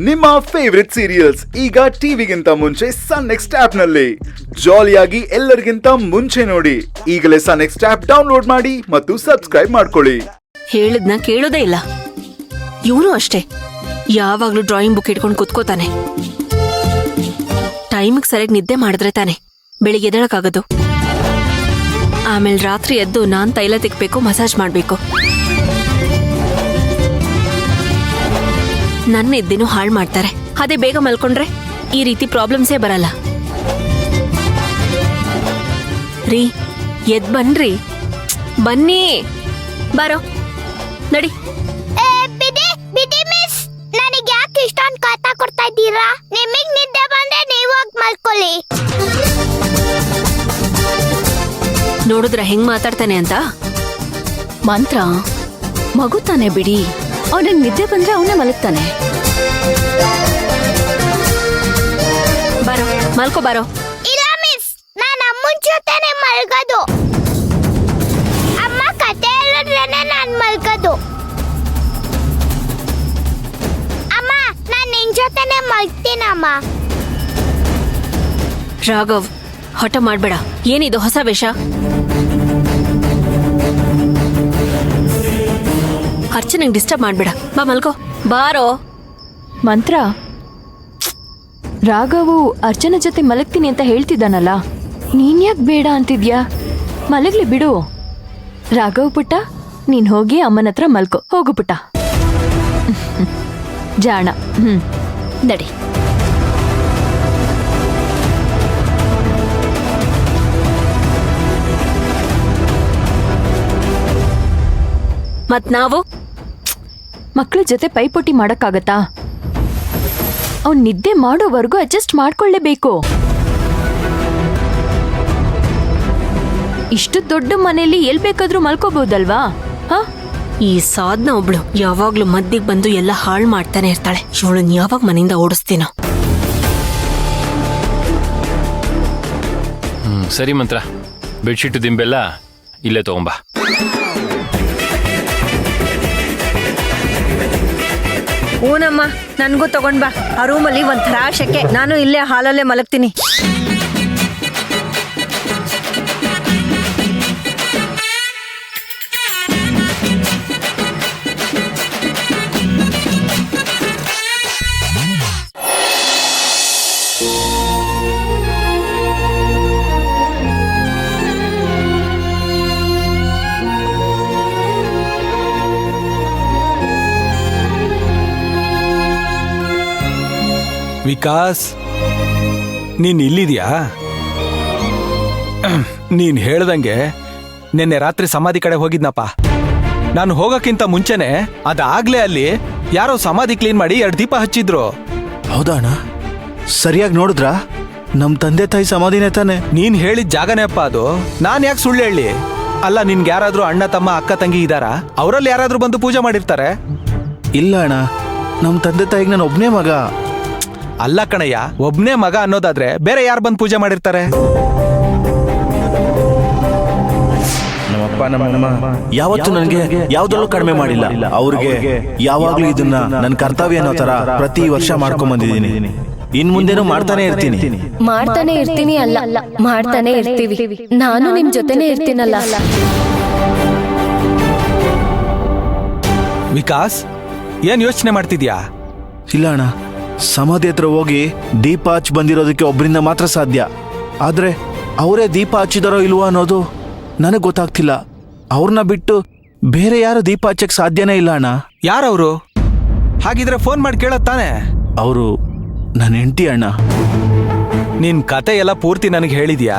ನಿಮ್ಮ favourite serials ಈಗ ಟಿವಿಗಿಂತ ಮುಂಚೆ ಸನ್ ನೆಕ್ಸ್ಟ್ ಆಪ್ ನಲ್ಲಿ ಜಾಲಿಯಾಗಿ ಎಲ್ಲರಿಗಿಂತ ಮುಂಚೆ ನೋಡಿ. ಈಗಲೇ ಸನ್ ನೆಕ್ಸ್ಟ್ ಆಪ್ ಡೌನ್ಲೋಡ್ ಮಾಡಿ ಮತ್ತು ಸಬ್ಸ್ಕ್ರೈಬ್ ಮಾಡ್ಕೊಳ್ಳಿ. ಹೇಳಿದ್ನ ಕೇಳೋದೇ ಇಲ್ಲ. ಇವನು ಅಷ್ಟೇ, ಯಾವಾಗ್ಲೂ ಡ್ರಾಯಿಂಗ್ ಬುಕ್ ಇಟ್ಕೊಂಡು ಕುತ್ಕೋತಾನೆ. ಟೈಮಿಗೆ ಸರಿಯಾಗಿ ನಿದ್ದೆ ಮಾಡಿದ್ರೆ ತಾನೆ ಬೆಳಿಗ್ಗೆ ಎದ್ದೇಳಕ್ಕಾಗೋದು. ಆಮೇಲೆ ರಾತ್ರಿ ಎದ್ದು ನಾನ್ ತೈಲ ತಿಕ್ಬೇಕು, ಮಸಾಜ್ ಮಾಡ್ಬೇಕು. ನನ್ನ ನಿದ್ದೆನೂ ಹಾಳು ಮಾಡ್ತಾರೆ. ಅದೇ ಬೇಗ ಮಲ್ಕೊಂಡ್ರೆ ಈ ರೀತಿ ಪ್ರಾಬ್ಲಮ್ಸೇ ಬರಲ್ಲ. ರೀ, ಎದ್ ಬನ್ರಿ, ಬನ್ನಿ, ಬಾರೋ, ನಡಿ. ನನಗೆ ಯಾಕೆ ಇಷ್ಟೊಂದು ಕಾಟ ಕೊಡ್ತಾ ಇದ್ದೀರಾ? ನಿಮಗೆ ನಿದ್ದೆ ಬಂದ್ರೆ ನೀವು ಹೋಗಿ ಮಲ್ಕೊಳ್ಳಿ. ನೋಡಿದ್ರ ಹೆಂಗ್ ಮಾತಾಡ್ತಾನೆ ಅಂತ. ಮಂತ್ರ ಮಗು ತಾನೆ ಬಿಡಿ, ಅವನಿಗೆ ನಿದ್ದೆ ಬಂದ್ರೆ ಅವನೇ ಮಲಗ್ತಾನೆ. ಬಾರೋ, ಮಲ್ಕೋ ಬಾರೋ. ಇಲ್ಲ ಮಿಸ್, ನಾನು ಅಮ್ಮನ ಜೊತೆನೆ ಮಲ್ಗೋದು. ಅಮ್ಮ ಕತೆ ಹೇಳಿದ್ರೇನೆ ನಾನು ಮಲ್ಗೋದು. ಅಮ್ಮ, ನಾನು ನಿನ್ ಜೊತೆನೆ ಮಲ್ಗ್ತೀನಮ್ಮ. ರಾಘವ್, ಹಠ ಮಾಡ್ಬೇಡ. ಏನಿದು ಹೊಸ ವೇಷ? ಅರ್ಚನೆಗೆ ಡಿಸ್ಟರ್ಬ್ ಮಾಡ್ಬೇಡ. ಬಾ ಮಲ್ಕೋ, ಬಾರೋ. ಮಂತ್ರ, ರಾಘವು ಅರ್ಚನ ಜೊತೆ ಮಲಗ್ತೀನಿ ಅಂತ ಹೇಳ್ತಿದ್ದಾನಲ್ಲ, ನೀನ್ ಯಾಕೆ ಬೇಡ ಅಂತಿದ್ಯಾ? ಮಲಗ್ಲಿ ಬಿಡು. ರಾಘವ್ ಪುಟ್ಟ, ನೀನ್ ಹೋಗಿ ಅಮ್ಮನ ಹತ್ರ ಮಲ್ಕೋ. ಹೋಗು ಪುಟ್ಟ, ಜಾಣ. ನಡಿ. ಮತ್ ನಾವು ಮಕ್ಕಳ ಜೊತೆ ಪೈಪೋಟಿ ಮಾಡಕ್ಕಾಗತ್ತಾ? ಅವ್ನ್ ನಿದ್ದೆ ಮಾಡೋವರೆಗೂ ಅಡ್ಜಸ್ಟ್ ಮಾಡ್ಕೊಳ್ಳೇಬೇಕು. ಇಷ್ಟು ದೊಡ್ಡ ಮನೆಯಲ್ಲಿ ಎಲ್ ಬೇಕಾದ್ರೂ ಮಲ್ಕೋಬಹುದಲ್ವಾ? ಈ ಸಾಧನ ಒಬ್ಳು ಯಾವಾಗ್ಲೂ ಮದ್ದಿಗೆ ಬಂದು ಎಲ್ಲ ಹಾಳು ಮಾಡ್ತಾನೆ ಇರ್ತಾಳೆ. ಇವಳನ್ನ ಯಾವಾಗ ಮನೆಯಿಂದ ಓಡಿಸ್ತೀನೋ. ಸರಿ ಮಂತ್ರ, ಬೆಡ್ಶೀಟ್ ದಿಂಬೆಲ್ಲ ಇಲ್ಲೇ ತಗೊಂಬಾ. ಹೂನಮ್ಮ, ನನ್ಗೂ ತಗೊಂಡ್ ಬಾ. ಆ ರೂಮಲ್ಲಿ ಒಂಥರ ಶೆಕೆ. ನಾನು ಇಲ್ಲೇ ಹಾಲಲ್ಲೇ ಮಲಗ್ತೀನಿ. ವಿಕಾಸ್, ನೀನ್ ಇಲ್ಲಿದ್ಯಾ? ನೀನ್ ಹೇಳ್ದಂಗೆ ನಿನ್ನೆ ರಾತ್ರಿ ಸಮಾಧಿ ಕಡೆ ಹೋಗಿದ್ನಪ್ಪ. ನಾನು ಹೋಗಕ್ಕಿಂತ ಮುಂಚೆನೆ ಅದಾಗ್ಲೇ ಅಲ್ಲಿ ಯಾರೋ ಸಮಾಧಿ ಕ್ಲೀನ್ ಮಾಡಿ 2 ದೀಪ ಹಚ್ಚಿದ್ರು. ಹೌದಾ ಅಣ್ಣ? ಸರಿಯಾಗಿ ನೋಡಿದ್ರಾ? ನಮ್ ತಂದೆ ತಾಯಿ ಸಮಾಧಿನೇ ತಾನೆ? ನೀನ್ ಹೇಳಿದ ಜಾಗನೇ ಅಪ್ಪ ಅದು. ನಾನ್ ಯಾಕೆ ಸುಳ್ಳು ಹೇಳಿ? ಅಲ್ಲ, ನಿನ್ಗೆ ಯಾರಾದ್ರೂ ಅಣ್ಣ ತಮ್ಮ ಅಕ್ಕ ತಂಗಿ ಇದಾರಾ? ಅವರಲ್ಲಿ ಯಾರಾದ್ರೂ ಬಂದು ಪೂಜೆ ಮಾಡಿರ್ತಾರೆ? ಇಲ್ಲ ಅಣ್ಣ, ನಮ್ ತಂದೆ ತಾಯಿಗೆ ನಾನು ಒಬ್ನೇ ಮಗ. ಅಲ್ಲ ಕಣಯ್ಯ, ಒಬ್ನೇ ಮಗ ಅನ್ನೋದಾದ್ರೆ ಬೇರೆ ಯಾರು ಬಂದು ಪೂಜೆ ಮಾಡಿರ್ತಾರೆ? ನಮ್ಮಪ್ಪ ನಮ್ಮಮ್ಮ ಯಾವತ್ತೂ ನನಗೆ ಯಾವ್ದ್ರಲ್ಲೂ ಕಡಿಮೆ ಮಾಡಿಲ್ಲ. ಅವ್ರಿಗೆ ಯಾವಾಗ್ಲೂ ಇದನ್ನ ನನ್ನ ಕರ್ತವ್ಯ ಅನ್ನೋ ತರ ಪ್ರತಿ ವರ್ಷ ಮಾಡ್ಕೊಂಡ್ ಬಂದಿದ್ದೀನಿ. ಇನ್ ಮುಂದೆನೂ ಮಾಡ್ತಾನೆ ಇರ್ತೀನಿ. ಮಾಡ್ತಾನೆ ಇರ್ತೀನಿ ಅಲ್ಲ, ಮಾಡ್ತಾನೆ ಇರ್ತೀವಿ. ನಾನು ನಿಮ್ ಜೊತೆನೆ ಇರ್ತೀನಲ್ಲ. ವಿಕಾಸ್, ಏನ್ ಯೋಚನೆ ಮಾಡ್ತಿದ್ಯಾ? ಇಲ್ಲ ಅಣ್ಣ, ಸಮಾಧಿ ಹತ್ರ ಹೋಗಿ ದೀಪ ಹಚ್ಚಿ ಬಂದಿರೋದಕ್ಕೆ ಒಬ್ಬರಿಂದ ಮಾತ್ರ ಸಾಧ್ಯ. ಆದ್ರೆ ಅವರೇ ದೀಪ ಹಚ್ಚಿದಾರೋ ಇಲ್ವೋ ಅನ್ನೋದು ನನಗೆ ಗೊತ್ತಾಗ್ತಿಲ್ಲ. ಅವ್ರನ್ನ ಬಿಟ್ಟು ಬೇರೆ ಯಾರು ದೀಪ ಹಚ್ಚಕ್ ಸಾಧ್ಯನೇ ಇಲ್ಲ ಅಣ್ಣ. ಯಾರವರು? ಹಾಗಿದ್ರೆ ಫೋನ್ ಮಾಡಿ ಕೇಳೋದ್ ತಾನೆ? ಅವರು ನನ್ನ ಹೆಂಡತಿ ಅಣ್ಣ. ನಿನ್ ಕತೆ ಎಲ್ಲ ಪೂರ್ತಿ ನನಗೆ ಹೇಳಿದ್ಯಾ?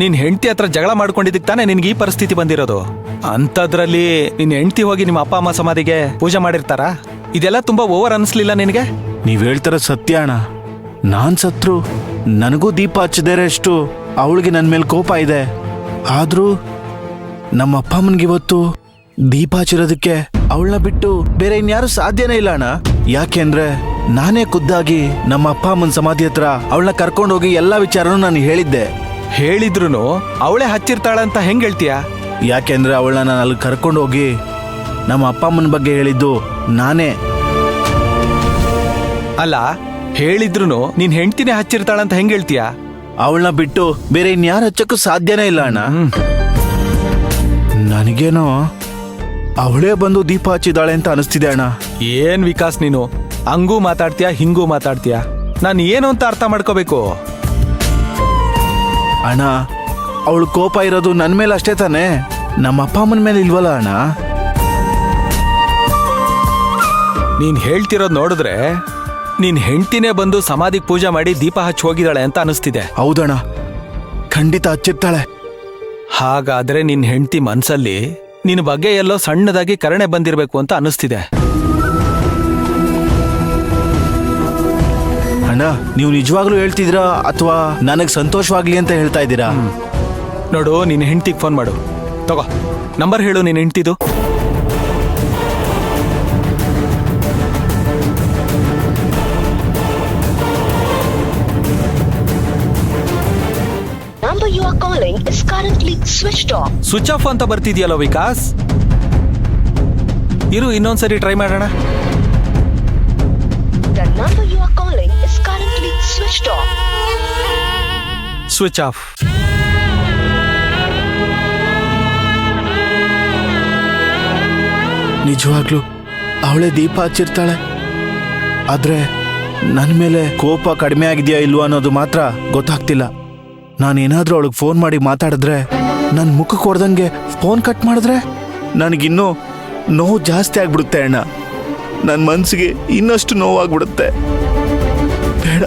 ನಿನ್ ಹೆಂಡತಿ ಹತ್ರ ಜಗಳ ಮಾಡ್ಕೊಂಡಿದ್ದಕ್ಕೆ ತಾನೆ ನಿನ್ಗೆ ಈ ಪರಿಸ್ಥಿತಿ ಬಂದಿರೋದು. ಅಂಥದ್ರಲ್ಲಿ ನಿನ್ ಹೆಂಡತಿ ಹೋಗಿ ನಿಮ್ಮ ಅಪ್ಪ ಅಮ್ಮ ಸಮಾಧಿಗೆ ಪೂಜೆ ಮಾಡಿರ್ತಾರ? ಇದೆಲ್ಲ ತುಂಬಾ ಓವರ್ ಅನ್ಸ್ಲಿಲ್ಲ ನಿನಗೆ? ನೀವ್ ಹೇಳ್ತಾರ ಸತ್ಯ ಅಣ್ಣ. ನಾನ್ ಸತ್ರು ನನಗೂ ದೀಪ ಹಚ್ಚದೇರೆ ಅಷ್ಟು ಅವಳಿಗೆ ನನ್ನ ಮೇಲೆ ಕೋಪ ಇದೆ. ಆದ್ರೂ ನಮ್ಮ ಅಪ್ಪ ಅಮ್ಮನ್ಗೆ ಇವತ್ತು ದೀಪ ಹಚ್ಚಿರೋದಕ್ಕೆ ಅವಳನ್ನ ಬಿಟ್ಟು ಬೇರೆ ಇನ್ಯಾರು ಸಾಧ್ಯನೇ ಇಲ್ಲ ಅಣ್ಣ. ಯಾಕೆಂದ್ರೆ ನಾನೇ ಖುದ್ದಾಗಿ ನಮ್ಮ ಅಪ್ಪ ಅಮ್ಮನ ಸಮಾಧಿ ಹತ್ರ ಅವಳನ್ನ ಕರ್ಕೊಂಡೋಗಿ ಎಲ್ಲಾ ವಿಚಾರನೂ ನಾನು ಹೇಳಿದ್ದೆ. ಹೇಳಿದ್ರು ಅವಳೇ ಹಚ್ಚಿರ್ತಾಳಂತ ಹೆಂಗ್ ಹೇಳ್ತೀಯ? ಯಾಕೆಂದ್ರೆ ಅವಳನ್ನ ನಾನು ಅಲ್ಲಿ ಕರ್ಕೊಂಡೋಗಿ ನಮ್ಮ ಅಪ್ಪ ಅಮ್ಮನ ಬಗ್ಗೆ ಹೇಳಿದ್ದು ನಾನೇ. ಅಲ್ಲ ಹೇಳಿದ್ರು ನಿನ್ ಹೆಂಡ್ತಿನೇ ಹಚ್ಚಿರ್ತಾಳಂತ ಹೆಂಗ್ ಹೇಳ್ತೀಯ? ಅವಳನ್ನ ಬಿಟ್ಟು ಬೇರೆ ಇನ್ಯಾರು ಹಚ್ಚಕ್ಕೂ ಸಾಧ್ಯನೇ ಇಲ್ಲ ಅಣ್ಣ. ನನಗೇನೋ ಅವಳೇ ಬಂದು ದೀಪ ಹಚ್ಚಿದಾಳೆ ಅಂತ ಅನಿಸ್ತಿದೆ ಅಣ್ಣ. ಏನ್ ವಿಕಾಸ್ ನೀನು ಹಂಗೂ ಮಾತಾಡ್ತೀಯ ಹಿಂಗೂ ಮಾತಾಡ್ತೀಯ, ನಾನು ಏನು ಅಂತ ಅರ್ಥ ಮಾಡ್ಕೋಬೇಕು? ಅಣ್ಣ ಅವಳು ಕೋಪ ಇರೋದು ನನ್ನ ಮೇಲೆ ಅಷ್ಟೇ ತಾನೇ, ನಮ್ಮ ಅಪ್ಪ ಅಮ್ಮನ ಮೇಲೆ ಇಲ್ವಲ್ಲ ಅಣ್ಣ. ನೀನ್ ಹೇಳ್ತಿರೋದ್ ನೋಡಿದ್ರೆ ನೀನ್ ಹೆಂಡ್ತಿನೇ ಬಂದು ಸಮಾಧಿಗೆ ಪೂಜೆ ಮಾಡಿ ದೀಪ ಹಚ್ಚಿ ಹೋಗಿದ್ದಾಳೆ ಅಂತ ಅನಿಸ್ತಿದೆ. ಹೌದಣ್ಣ, ಖಂಡಿತ ಹಚ್ಚಿರ್ತಾಳೆ. ಹಾಗಾದ್ರೆ ನಿನ್ ಹೆಂಡ್ತಿ ಮನ್ಸಲ್ಲಿ ನಿನ್ ಬಗ್ಗೆ ಎಲ್ಲೋ ಸಣ್ಣದಾಗಿ ಕರುಣೆ ಬಂದಿರ್ಬೇಕು ಅಂತ ಅನಿಸ್ತಿದೆ. ಅಣ್ಣ ನೀವು ನಿಜವಾಗ್ಲೂ ಹೇಳ್ತಿದ್ದೀರಾ ಅಥವಾ ನನಗೆ ಸಂತೋಷವಾಗ್ಲಿ ಅಂತ ಹೇಳ್ತಾ ಇದ್ದೀರಾ? ನೋಡು, ನಿನ್ ಹೆಂಡ್ತಿಗೆ ಫೋನ್ ಮಾಡು. ತಗೋ ನಂಬರ್ ಹೇಳು ನಿನ್ ಹೆಂಡ್ತಿದು. Number you are calling is currently switched off. Switch off ಅಂತ ಬರ್ತಿದ್ಯಲ್ಲ ವಿಕಾಸ್. ಇರು ಇನ್ನೊಂದ್ಸರಿ ಟ್ರೈ ಮಾಡೋಣ. The number you are calling is currently switched off. Switch off. ನಿಜವಾಗ್ಲೂ ಅವಳೇ ದೀಪ ಹಚ್ಚಿರ್ತಾಳೆ. ಆದ್ರೆ ನನ್ನ ಮೇಲೆ ಕೋಪ ಕಡಿಮೆ ಆಗಿದೆಯಾ ಇಲ್ವಾ ಅನ್ನೋದು ಮಾತ್ರ ಗೊತ್ತಾಗ್ತಿಲ್ಲ. ನಾನೇನಾದ್ರೂ ಅವಳಿಗೆ ಫೋನ್ ಮಾಡಿ ಮಾತಾಡಿದ್ರೆ, ನನ್ನ ಮುಖಕ್ಕೆ ಹೊಡೆದಂಗೆ ಫೋನ್ ಕಟ್ ಮಾಡಿದ್ರೆ ನನಗಿನ್ನೂ ನೋವು ಜಾಸ್ತಿ ಆಗ್ಬಿಡುತ್ತೆ ಅಣ್ಣ. ನನ್ನ ಮನಸ್ಸಿಗೆ ಇನ್ನಷ್ಟು ನೋವಾಗ್ಬಿಡುತ್ತೆ. ಬೇಡ.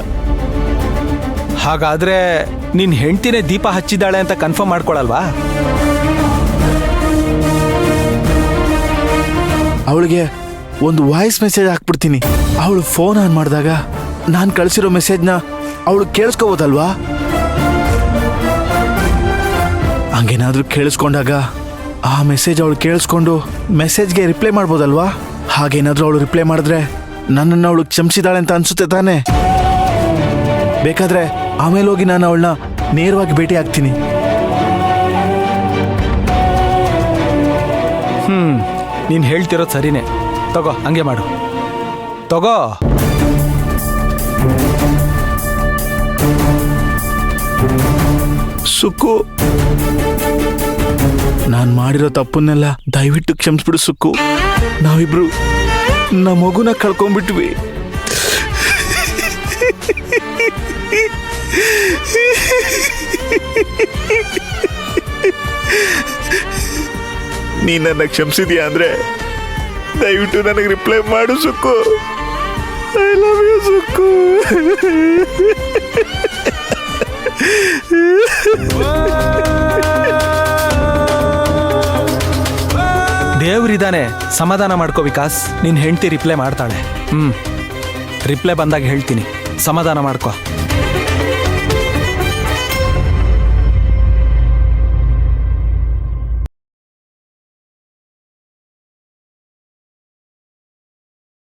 ಹಾಗಾದ್ರೆ ನಿನ್ ಹೆಂಡ್ತಿನೇ ದೀಪ ಹಚ್ಚಿದ್ದಾಳೆ ಅಂತ ಕನ್ಫರ್ಮ್ ಮಾಡ್ಕೊಳಲ್ವಾ? ಅವಳಿಗೆ ಒಂದು ವಾಯ್ಸ್ ಮೆಸೇಜ್ ಹಾಕ್ಬಿಡ್ತೀನಿ. ಅವಳು ಫೋನ್ ಆನ್ ಮಾಡಿದಾಗ ನಾನು ಕಳಿಸಿರೋ ಮೆಸೇಜ್ನ ಅವಳು ಕೇಳಿಸ್ಕೋಬೋದಲ್ವಾ? ಹಂಗೇನಾದ್ರೂ ಕೇಳಿಸ್ಕೊಂಡಾಗ ಆ ಮೆಸೇಜ್ ಅವಳು ಕೇಳಿಸ್ಕೊಂಡು ಮೆಸೇಜ್ಗೆ ರಿಪ್ಲೈ ಮಾಡ್ಬೋದಲ್ವಾ? ಹಾಗೇನಾದ್ರೂ ಅವಳು ರಿಪ್ಲೈ ಮಾಡಿದ್ರೆ ನನ್ನನ್ನು ಅವಳು ಕ್ಷಮಿಸಿದಾಳೆ ಅಂತ ಅನ್ಸುತ್ತೆ ತಾನೆ. ಬೇಕಾದ್ರೆ ಆಮೇಲೆ ಹೋಗಿ ನಾನು ಅವಳನ್ನ ನೇರವಾಗಿ ಭೇಟಿ ಆಗ್ತೀನಿ. ನೀನ್ ಹೇಳ್ತಿರೋದು ಸರಿನೇ. ತಗೋ ಹಂಗೆ ಮಾಡು. ತಗೋ. ಸುಕ್ಕು, ನಾನು ಮಾಡಿರೋ ತಪ್ಪನ್ನೆಲ್ಲ ದಯವಿಟ್ಟು ಕ್ಷಮಿಸ್ಬಿಡು ಸುಕ್ಕು. ನಾವಿಬ್ರು ನಮ್ಮ ಮಗುನ ಕಳ್ಕೊಂಡ್ಬಿಟ್ವಿ. ನೀ ನನ್ನ ಕ್ಷಮಿಸಿದ್ಯಾ ಅಂದ್ರೆ ದಯವಿಟ್ಟು ನನಗೆ ರಿಪ್ಲೈ ಮಾಡು ಸುಕ್ಕು. ಐ ಲವ್ ಯು ಸುಕ್ಕು. ದೇವ್ರಿದಾನೆ, ಸಮಾಧಾನ ಮಾಡ್ಕೋ ವಿಕಾಸ್. ನಿನ್ ಹೆಂಡ್ತಿ ರಿಪ್ಲೈ ಮಾಡ್ತಾಳೆ. ರಿಪ್ಲೈ ಬಂದಾಗ ಹೇಳ್ತೀನಿ, ಸಮಾಧಾನ ಮಾಡ್ಕೋ.